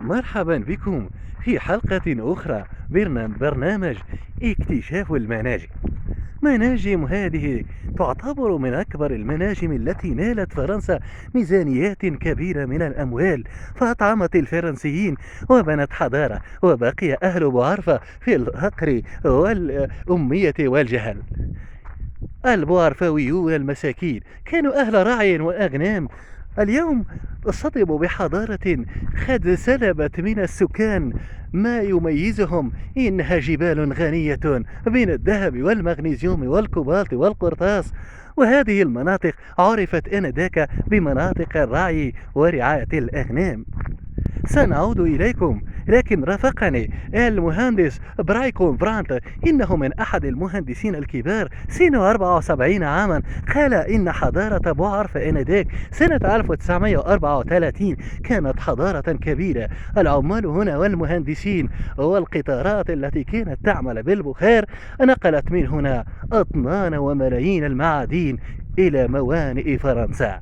مرحبا بكم في حلقة أخرى برنامج اكتشاف المناجم. مناجم هذه تعتبر من أكبر المناجم التي نالت فرنسا ميزانيات كبيرة من الأموال، فأطعمت الفرنسيين وبنت حضارة، وبقي أهل بوعرفة في الفقر والأمية والجهل. البوعرفويون المساكين كانوا أهل رعي وأغنام. اليوم اصطدموا بحضارة قد سلبت من السكان ما يميزهم. إنها جبال غنية من الذهب والمغنيسيوم والكوبالت والقرطاس، وهذه المناطق عرفت آنذاك بمناطق الرعي ورعاية الأغنام. سنعود إليكم، لكن رافقني المهندس برايكون برانت، إنه من أحد المهندسين الكبار، سنه 74 عاما. قال إن حضارة بوعرف آنذاك سنة 1934 كانت حضارة كبيرة. العمال هنا والمهندسين والقطارات التي كانت تعمل بالبخار نقلت من هنا أطنان وملايين المعادن إلى موانئ فرنسا.